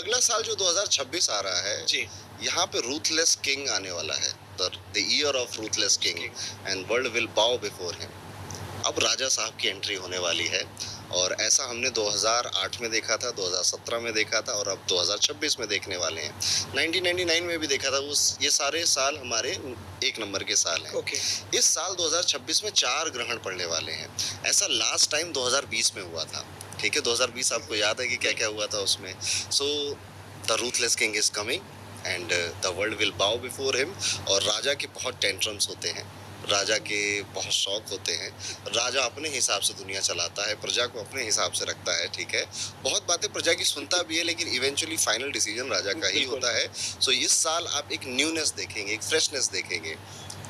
अगला साल जो 2026 आ रहा है, जी। यहाँ पे रूथलेस किंग आने वाला है। The year of ruthless king okay. And world will बाउ बिफोर हिम। अब राजा साहब की एंट्री होने वाली है और ऐसा हमने 2008 में देखा था, 2017 में देखा था और अब 2026 में देखने वाले हैं। 1999 में भी देखा था। ये सारे साल हमारे एक नंबर के साल हैं। ओके। इस साल 2026 में 4 ग्रहण पड़ने वाले हैं। ऐसा लास्ट टाइम 2020 में हुआ था। ठीक है, 2020 आपको याद है कि क्या-क्या हुआ था उसमें? So the ruthless king is coming and the world will बाउ बिफोर हिम। और राजा के बहुत टेंट्रम्स होते हैं, राजा के बहुत शौक होते हैं। राजा अपने हिसाब से दुनिया चलाता है, प्रजा को अपने हिसाब से रखता है, ठीक है? बहुत बातें प्रजा की सुनता भी है, लेकिन इवेंचुअली फाइनल डिसीजन राजा का ही बिल्कुल। होता है। सो इस साल आप एक न्यूनेस देखेंगे, एक फ्रेशनेस देखेंगे।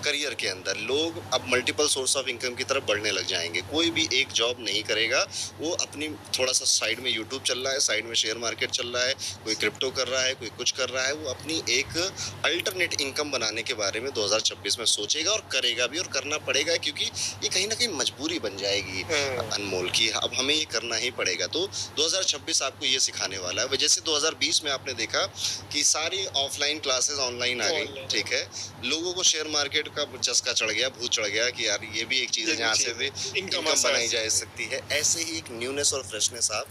करियर के अंदर लोग अब मल्टीपल सोर्स ऑफ इनकम की तरफ बढ़ने लग जाएंगे। कोई भी एक जॉब नहीं करेगा, वो अपनी थोड़ा सा साइड में यूट्यूब चल रहा है, साइड में शेयर मार्केट चल रहा है, कोई क्रिप्टो कर रहा है, कोई कुछ कर रहा है। वो अपनी एक अल्टरनेट इनकम बनाने के बारे में 2026 में सोचेगा और करेगा भी, और करना पड़ेगा, क्योंकि ये कहीं ना कहीं मजबूरी बन जाएगी अनमोल की। अब हमें ये करना ही पड़ेगा। तो 2026 आपको ये सिखाने वाला है। जैसे 2020 में आपने देखा कि सारी ऑफलाइन क्लासेस ऑनलाइन आ गई, ऑनलाइन। ठीक है? लोगों को शेयर मार्केट का चस्का चढ़ गया, भूत चढ़ गया कि यार ये भी एक चीज़ ये है भी जहाँ चीज़ से है, भी इनकम इनकम बनाई जा सकती है। सकती है। ऐसे ही एक न्यूनेस और फ्रेशनेस आप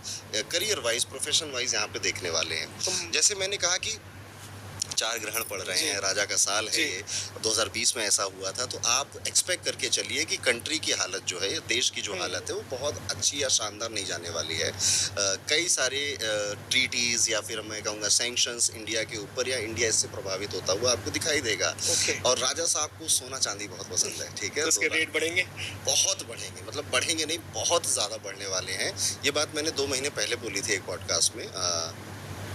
करियर वाइज, प्रोफेशन वाइज यहाँ पे देखने वाले हैं। तो जैसे मैंने कहा कि 4 ग्रहण पड़ रहे जी। हैं, राजा का साल है जी। ये, 2020 में ऐसा हुआ था। तो आप एक्सपेक्ट करके चलिए कि कंट्री की हालत जो है, देश की जो हालत है, वो बहुत अच्छी या शानदार नहीं जाने वाली है। कई सारे ट्रीटीज या फिर मैं कहूँगा सैंक्शंस इंडिया के ऊपर, या इंडिया इससे प्रभावित होता हुआ आपको दिखाई देगा। ओके। और राजा साहब को सोना चांदी बहुत पसंद है, ठीक है? तो इसके रेट बढ़ेंगे? बहुत बढ़ेंगे, मतलब बढ़ेंगे नहीं, बहुत ज़्यादा बढ़ने वाले हैं। ये बात मैंने 2 महीने पहले बोली थी एक पॉडकास्ट में।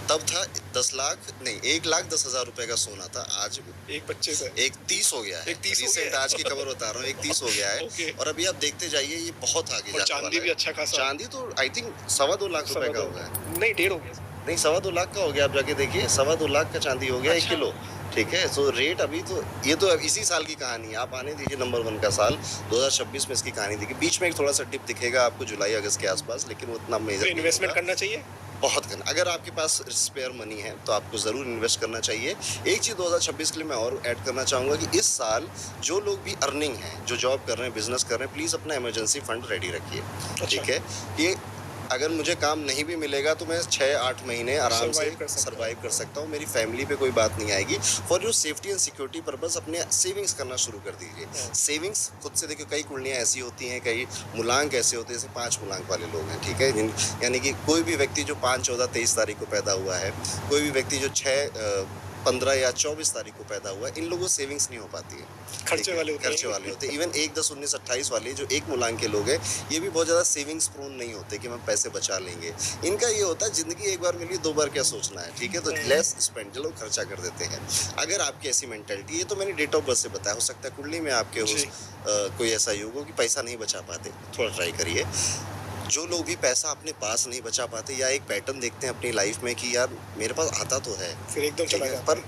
तब था 10 लाख नहीं, 1,10,000 रुपए का सोना था। आज एक बच्चे से? एक 30 हो गया है। एक 30 हो रिसेंट गया है? आज की खबर बता रहा हूँ, एक 30 हो गया है। ओके। और अभी आप देखते जाइए, ये बहुत आगे और जाने चांदी वाला भी है। अच्छा खासा? चांदी तो आई थिंक 2.25 लाख रुपए का होगा। नहीं, 1.5 हो गया। नहीं, 2.25 लाख का हो गया। आप जाके देखिए, 2.25 लाख का चांदी हो गया 1 अच्छा। किलो। ठीक है? सो रेट अभी तो, ये तो अब इसी साल की कहानी है। आप आने दीजिए नंबर 1 का साल 2026 में इसकी कहानी देखिए। बीच में एक थोड़ा सा डिप दिखेगा आपको जुलाई अगस्त के आसपास, लेकिन वो इतना मेजर तो नहीं इन्वेस्टमेंट होगा। करना चाहिए? बहुत करना। अगर आपके पास स्पेयर मनी है तो आपको ज़रूर इन्वेस्ट करना चाहिए। एक चीज़ 2026 के लिए मैं और ऐड करना चाहूँगा कि इस साल जो लोग भी अर्निंग हैं, जो जॉब कर रहे हैं, बिजनेस कर रहे हैं, प्लीज़ अपना इमरजेंसी फंड रेडी रखिए। ठीक है? कि अगर मुझे काम नहीं भी मिलेगा तो मैं 6-8 महीने आराम से सर्वाइव कर सकता हूँ। मेरी फैमिली पे कोई बात नहीं आएगी। For your safety and security purpose अपने सेविंग्स करना शुरू कर दीजिए। सेविंग्स खुद से देखिए, कई कुंडलियाँ ऐसी होती हैं, कई मूलांक ऐसे होते हैं, जैसे 5 मूलांक वाले लोग हैं, ठीक है? यानी कि कोई भी व्यक्ति जो 5, 14, 23 तारीख को पैदा हुआ है, कोई भी व्यक्ति जो 6, 15 या 24 तारीख को पैदा हुआ है, इन लोगों को सेविंग्स नहीं हो पाती है। खर्चे वाले होते हैं। खर्चे वाले होते हैं। इवन 1, 10, 19, 28 वाले जो 1 मूलांक के लोग हैं, ये भी बहुत ज़्यादा सेविंग्स प्रोन नहीं होते कि हम पैसे बचा लेंगे। इनका ये होता है, ज़िंदगी एक बार मिली, 2 बार क्या सोचना है, ठीक है? तो लेस स्पेंड, जो लोग खर्चा कर देते हैं। अगर आपकी ऐसी मेंटालिटी है, तो मैंने डेट ऑफ बर्थ से बताया, हो सकता है कुंडली में आपके जी। कोई ऐसा योग हो कि पैसा नहीं बचा पाते, थोड़ा ट्राई करिए। जो लोग भी पैसा अपने पास नहीं बचा पाते, या एक पैटर्न देखते हैं अपनी लाइफ में कि यार मेरे पास आता तो है, फिर एकदम ठीक चला है, जाता पर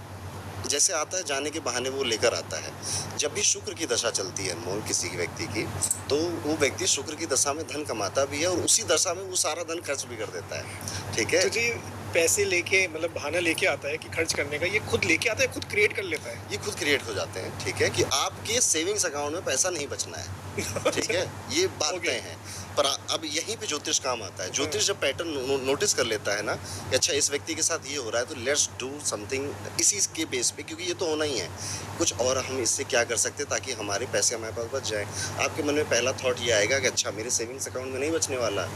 जैसे आता है, जाने के बहाने वो लेकर आता है। जब भी शुक्र की दशा चलती है अनमोल किसी व्यक्ति की, तो वो व्यक्ति शुक्र की दशा में धन कमाता भी है और उसी दशा में वो सारा धन खर्च भी कर देता है, ठीक है? तो जी, पैसे लेके मतलब बहाना लेके आता है कि खर्च करने का, ये खुद लेके आता है, खुद क्रिएट कर लेता है? ये खुद क्रिएट हो जाते हैं, ठीक है? कि आपके सेविंग्स अकाउंट में पैसा नहीं बचना है, ठीक है? ये बात ओके। तय है। पर अब यहीं पे ज्योतिष काम आता है। ज्योतिष जब पैटर्न नोटिस कर लेता है ना कि अच्छा इस व्यक्ति के साथ ये हो रहा है, तो लेट्स डू समथिंग इसी के बेस पे, क्योंकि ये तो होना ही है। कुछ और हम इससे क्या कर सकते हैं ताकि हमारे पैसे हमारे पास बच जाएँ। आपके मन में पहला थॉट ये आएगा कि अच्छा मेरे सेविंग्स अकाउंट में नहीं बचने वाला,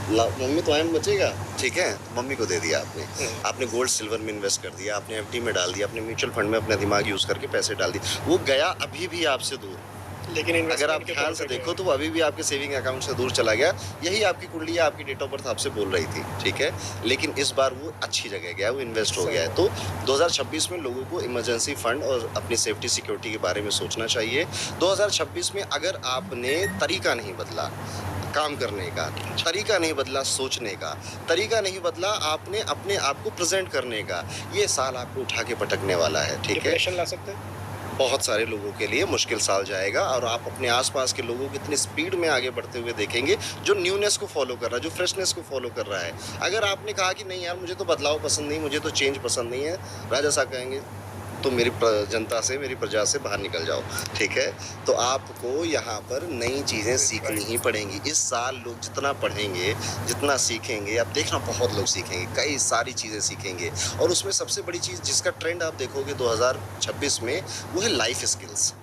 मम्मी तो आए बचेगा, ठीक है? मम्मी को दे दिया आपने। आपने गोल्ड सिल्वर में इन्वेस्ट कर दिया, आपने एफडी में डाल दिया, आपने म्यूचुअल फंड में अपना दिमाग यूज़ करके पैसे डाल दिए। वो गया अभी भी आपसे दूर। लेकिन अगर आप इन्वेस्टमेंट के ध्यान तौर से पे देखो तो वो अभी भी आपके सेविंग अकाउंट से दूर चला गया। यही आपकी कुंडली या आपकी डेट ऑफ बर्थ आपसे बोल रही थी, ठीक है? लेकिन इस बार वो अच्छी जगह गया, वो इन्वेस्ट हो गया है। तो 2026 में लोगों को इमरजेंसी फंड और अपनी सेफ्टी सिक्योरिटी के बारे में सोचना चाहिए। 2026 में अगर आपने तरीका नहीं बदला काम करने का, तरीका नहीं बदला सोचने का, तरीका नहीं बदला आपने अपने आप को प्रेजेंट करने का, ये साल आपको उठा के पटकने वाला है, ठीक है? डिप्रेशन ला सकते हैं? बहुत सारे लोगों के लिए मुश्किल साल जाएगा और आप अपने आसपास के लोगों को इतनी स्पीड में आगे बढ़ते हुए देखेंगे जो न्यूनेस को फॉलो कर रहा है, जो फ्रेशनेस को फॉलो कर रहा है। अगर आपने कहा कि नहीं यार मुझे तो बदलाव पसंद नहीं, मुझे तो चेंज पसंद नहीं है, राजा साहब कहेंगे तो मेरी जनता से, मेरी प्रजा से बाहर निकल जाओ, ठीक है। तो आपको यहाँ पर नई चीज़ें सीखनी ही पड़ेंगी। इस साल लोग जितना पढ़ेंगे, जितना सीखेंगे, आप देखना बहुत लोग सीखेंगे, कई सारी चीज़ें सीखेंगे। और उसमें सबसे बड़ी चीज़ जिसका ट्रेंड आप देखोगे 2026 में, वो है लाइफ स्किल्स।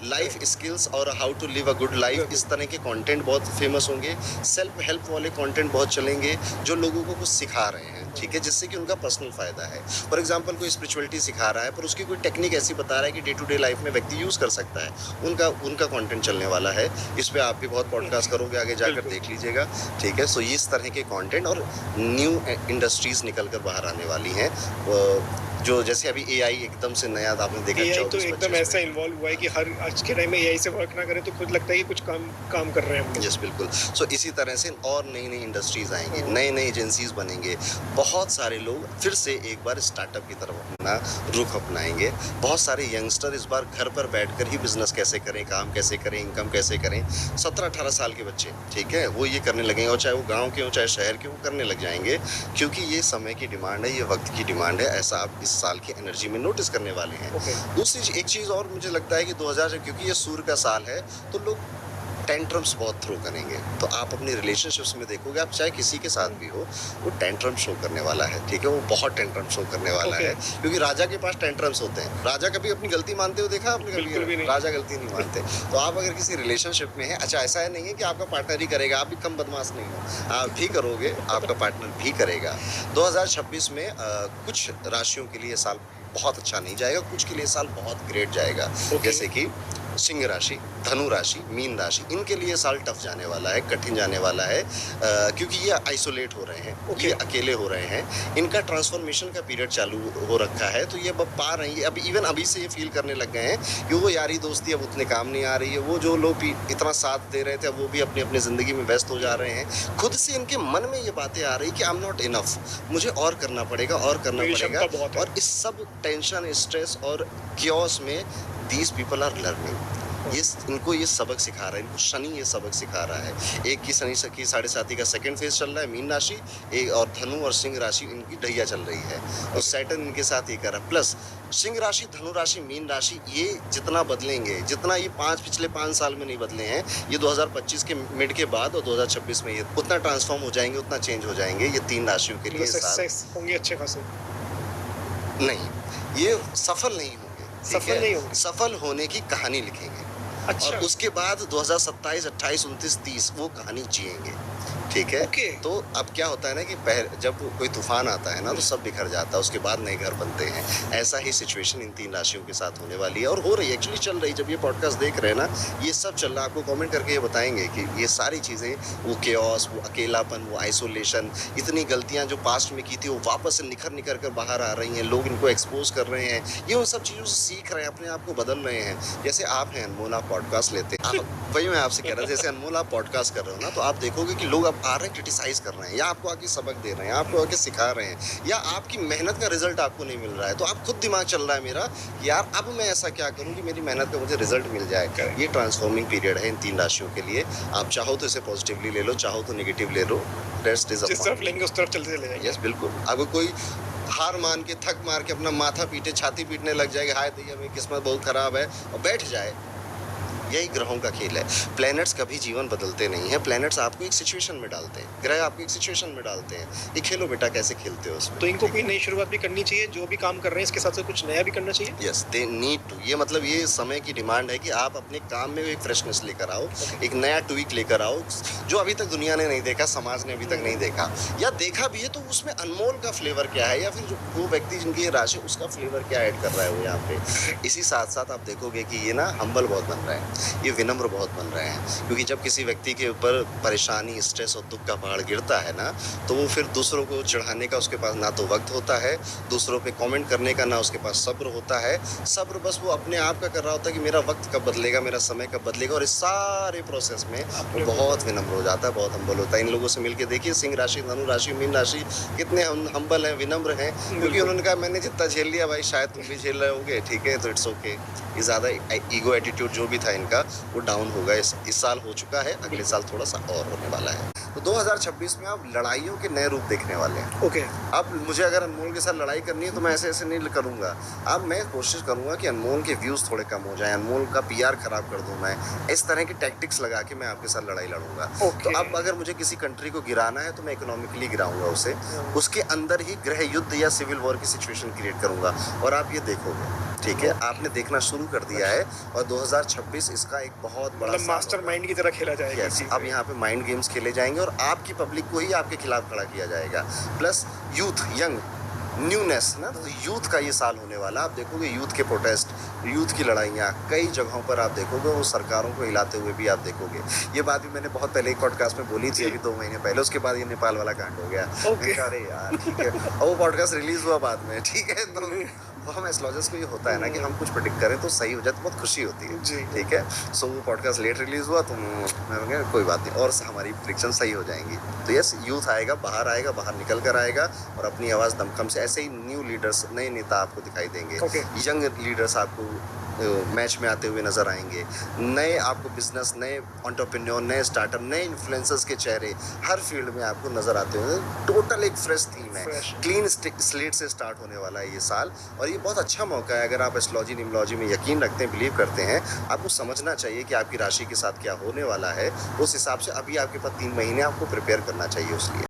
लाइफ स्किल्स और how to live a good life, इस तरह के कंटेंट बहुत फेमस होंगे। सेल्फ हेल्प वाले कंटेंट बहुत चलेंगे जो लोगों को कुछ सिखा रहे हैं, ठीक है, जिससे कि उनका पर्सनल फ़ायदा है। फॉर एग्जांपल कोई स्पिरिचुअलिटी सिखा रहा है पर उसकी कोई टेक्निक ऐसी बता रहा है कि डे टू डे लाइफ में व्यक्ति यूज़ कर सकता है, उनका कंटेंट चलने वाला है। इस पे आप भी बहुत पॉडकास्ट करोगे, आगे जाकर देख लीजिएगा, ठीक है। सो इस तरह के कंटेंट और न्यू इंडस्ट्रीज़ निकल कर बाहर आने वाली हैं। जो जैसे अभी एआई एकदम से नया आपने देखा, एआई तो एकदम ऐसा इन्वॉल्व हुआ है कि हर आज के टाइम में एआई से वर्क ना करें तो खुद लगता है कि कुछ काम कर रहे हैं हम लोग। यस बिल्कुल। सो इसी तरह से और नई नई इंडस्ट्रीज आएंगी, नए नए एजेंसीज बनेंगे। बहुत सारे लोग फिर से एक बार स्टार्टअप की तरफ अपना रुख अपनाएंगे। बहुत सारे यंगस्टर इस बार घर पर बैठकर ही बिजनेस कैसे करें, काम कैसे करें, इनकम कैसे करें, 17-18 साल के बच्चे, ठीक है, वो ये करने लगेंगे। और चाहे वो गाँव के हों चाहे शहर के हों, करने लग जाएंगे, क्योंकि ये समय की डिमांड है, ये वक्त की डिमांड है। ऐसा आप इस साल की एनर्जी में नोटिस करने वाले हैं। दूसरी एक चीज़ और मुझे लगता है कि 2000, क्योंकि ये सूर्य का साल है, तो लोग टेंट्रम्स बहुत थ्रो करेंगे। तो आप अपनी रिलेशनशिप्स में देखोगे, आप चाहे किसी के साथ भी हो, वो टेंट्रम शो करने वाला है, ठीक है, वो बहुत टेंट्रम शो करने वाला है। क्योंकि राजा के पास टेंट्रम्स होते हैं। राजा कभी अपनी गलती मानते हो देखा आपने कभी? राजा गलती नहीं मानते। तो आप अगर किसी रिलेशनशिप में हैं, अच्छा ऐसा है नहीं है कि आपका पार्टनर ही करेगा, आप भी कम बदमाश नहीं हो, आप भी करोगे, आपका पार्टनर भी करेगा। 2026 में कुछ राशियों के लिए साल बहुत अच्छा नहीं जाएगा, कुछ के लिए साल बहुत ग्रेट जाएगा। जैसे कि सिंह राशि, धनु राशि, मीन राशि, इनके लिए साल टफ जाने वाला है, कठिन जाने वाला है, क्योंकि ये आइसोलेट हो रहे हैं, ये अकेले हो रहे हैं। इनका ट्रांसफॉर्मेशन का पीरियड चालू हो रखा है, तो ये अब पा रहे हैं, अब इवन अभी से ये फील करने लग गए हैं कि वो यारी दोस्ती अब उतने काम नहीं आ रही है। वो जो लोग इतना साथ दे रहे थे, वो भी अपनी अपनी ज़िंदगी में व्यस्त हो जा रहे हैं। खुद से इनके मन में ये बातें आ रही कि आई एम नॉट इनफ, मुझे और करना पड़ेगा, और करना पड़ेगा। और इस सब टेंशन, स्ट्रेस और क्योस में दीज पीपल आर लर्निंग। इनको ये सबक सिखा रहा है, इनको शनि ये सबक सिखा रहा है। एक की शनि की 7.5 का सेकंड फेज चल रहा है, मीन राशि, एक और धनु और सिंह राशि इनकी ढैया चल रही है, और सैटर्न इनके साथ ये कर रहा है। प्लस सिंह राशि, धनु राशि, मीन राशि, ये जितना बदलेंगे, जितना ये पिछले 5 साल में नहीं बदले हैं, ये 2025 के मिड के बाद और 2026 में ये उतना ट्रांसफॉर्म हो जाएंगे, उतना चेंज हो जाएंगे। ये 3 राशियों के लिए सक्सेस होंगे अच्छे खासे? नहीं, ये सफल नहीं होंगे। सफल नहीं होंगे, सफल होने की कहानी लिखेंगे। अच्छा। और उसके बाद 2027, 28, 29, 30 वो कहानी जिएंगे, ठीक है। तो अब क्या होता है ना कि जब कोई तूफान आता है ना, तो सब बिखर जाता है, उसके बाद नए घर बनते हैं। ऐसा ही सिचुएशन इन 3 राशियों के साथ होने वाली है, और हो रही है, एक्चुअली चल रही। जब ये पॉडकास्ट देख रहे हैं ना, ये सब चल रहा है। आपको कमेंट करके ये बताएंगे कि ये सारी चीज़ें, वो केओस, वो अकेलापन, वो आइसोलेशन, इतनी गलतियाँ जो पास्ट में की थी, वो वापस से निखर कर बाहर आ रही हैं। लोग इनको एक्सपोज कर रहे हैं, ये उन सब चीज़ों से सीख रहे हैं, अपने आप को बदल रहे हैं। जैसे आप हैं, अनमोल, आप पॉडकास्ट लेते हैं, वही मैं आपसे कह रहा था, जैसे अनमोल आप पॉडकास्ट कर रहे हो ना, तो आप देखोगे कि लोग अब आ रहे हैं, क्रिटिसाइज कर रहे हैं, या आपको आके सबक दे रहे हैं, आपको आके सिखा रहे हैं, या आपकी मेहनत का रिजल्ट आपको नहीं मिल रहा है, तो आप खुद दिमाग चल रहा है मेरा कि यार अब मैं ऐसा क्या करूं कि मेरी मेहनत का मुझे रिजल्ट मिल जाए। ये ट्रांसफॉर्मिंग पीरियड है इन 3 राशियों के लिए। आप चाहो तो इसे पॉजिटिवली ले लो, चाहो तो नेगेटिव ले लो, रेस्ट इज जिस तरफ लेंगे उस तरफ चलते चले जाएंगे। यस बिल्कुल। अगर कोई हार मान के, थक मार के अपना माथा पीटे, छाती पीटने लग जाएगा, हाय दैया मेरी किस्मत बहुत खराब है, और बैठ जाए, यही ग्रहों का खेल है। प्लैनेट्स कभी जीवन बदलते नहीं हैं, प्लैनेट्स आपको एक सिचुएशन में डालते हैं, ग्रह आपको एक सिचुएशन में डालते हैं। ये खेलो बेटा कैसे खेलते हो उसमें। तो इनको कोई नई शुरुआत भी करनी चाहिए, जो भी काम कर रहे हैं इसके साथ साथ कुछ नया भी करना चाहिए। Yes, they need to. ये मतलब ये समय की डिमांड है कि आप अपने काम में एक फ्रेशनेस लेकर आओ, एक नया ट्वीक लेकर आओ, जो अभी तक दुनिया ने नहीं देखा, समाज ने अभी तक नहीं देखा, या देखा भी है तो उसमें अनमोल का फ्लेवर क्या है, या फिर जो वो व्यक्ति जिनकी राशि, उसका फ्लेवर क्या ऐड कर रहा है वो यहाँ पे। इसी साथ साथ आप देखोगे कि ये ना हम्बल बहुत बन रहा है। ये विनम्र बहुत बन रहे हैं, क्योंकि जब किसी व्यक्ति के ऊपर परेशानी, स्ट्रेस और दुख का पहाड़ गिरता है ना, तो वो फिर दूसरों को चढ़ाने का उसके पास ना तो वक्त होता है, दूसरों पे कमेंट करने का ना उसके पास सब्र होता है। सब्र बस वो अपने आप का कर रहा होता है कि मेरा वक्त कब बदलेगा, मेरा समय कब बदलेगा, और इस सारे प्रोसेस में वो बहुत विनम्र हो जाता है, बहुत हम्बल होता है। इन लोगों से मिलके देखिए, सिंह राशि, धनु राशि, मीन राशि कितने हम्बल हैं, विनम्र हैं, क्योंकि उन्होंने कहा मैंने जितना झेल लिया भाई, शायद तुम भी झेल रहे होगे, ठीक है, तो इट्स ओके। ये ज़्यादा ईगो एटीट्यूड जो भी था इनका, वो डाउन होगा। इस साल हो चुका है, अगले साल थोड़ा सा और होने वाला है। तो 2026 में आप लड़ाइयों के नए रूप देखने वाले हैं। ओके। अब मुझे अगर अनमोल के साथ लड़ाई करनी है तो मैं ऐसे ऐसे नहीं करूँगा। अब मैं कोशिश करूँगा कि अनमोल के व्यूज़ थोड़े कम हो जाएं, अनमोल का पीआर खराब कर दूँ मैं, इस तरह की टैक्टिक्स लगा के मैं आपके साथ लड़ाई लड़ूंगा। ओके। तो अब अगर मुझे किसी कंट्री को गिराना है तो मैं इकोनॉमिकली गिराऊंगा उसे, उसके अंदर ही गृह युद्ध या सिविल वॉर की सिचुएशन क्रिएट करूंगा, और आप ये देखोगे, ठीक है, आपने देखना शुरू कर दिया है, और 2026 इसका एक बहुत बड़ा मतलब मास्टरमाइंड की तरह खेला जाएगा। यस, अब यहाँ पे माइंड गेम्स खेले जाएंगे और आपकी पब्लिक को ही आपके खिलाफ खड़ा किया जाएगा। प्लस यूथ, यंग, न्यूनेस ना, तो यूथ का ये साल होने वाला। आप देखोगे यूथ के प्रोटेस्ट, यूथ की लड़ाइयाँ कई जगहों पर आप देखोगे, वो सरकारों को हिलाते हुए भी आप देखोगे। ये बात भी मैंने बहुत पहले एक पॉडकास्ट में बोली थी, अभी 2 महीने पहले, उसके बाद ये नेपाल वाला कांड हो गया। ओके। अरे यार ठीक है, और वो पॉडकास्ट रिलीज हुआ बाद में, ठीक है, तो हम एस्ट्रोलॉजर्स को ये होता है ना कि हम कुछ प्रेडिक्ट करें तो सही हो जाए तो बहुत खुशी होती है जी। ठीक है। सो वो पॉडकास्ट लेट रिलीज हुआ तो मैं कहा कोई बात नहीं, और हमारी प्रेडिक्शन सही हो जाएंगी। तो यस, यूथ आएगा, बाहर निकल कर आएगा, और अपनी आवाज़ दमखम से, ऐसे ही न्यू लीडर्स, नए नेता आपको दिखाई देंगे। ओके। यंग लीडर्स आपको मैच में आते हुए नजर आएंगे। नए आपको बिजनेस, नए एंटरप्रेन्योर, नए स्टार्टअप, नए इन्फ्लुएंसर्स के चेहरे हर फील्ड में आपको नजर आते हुए। टोटल एक फ्रेश थीम है, क्लीन स्लेट से स्टार्ट होने वाला है ये साल, और ये बहुत अच्छा मौका है। अगर आप एस्ट्रोलॉजी, न्यूमरोलॉजी में यकीन रखते हैं, बिलीव करते हैं, आपको समझना चाहिए कि आपकी राशि के साथ क्या होने वाला है। उस हिसाब से अभी आपके पास 3 महीने आपको प्रिपेयर करना चाहिए उस लिए।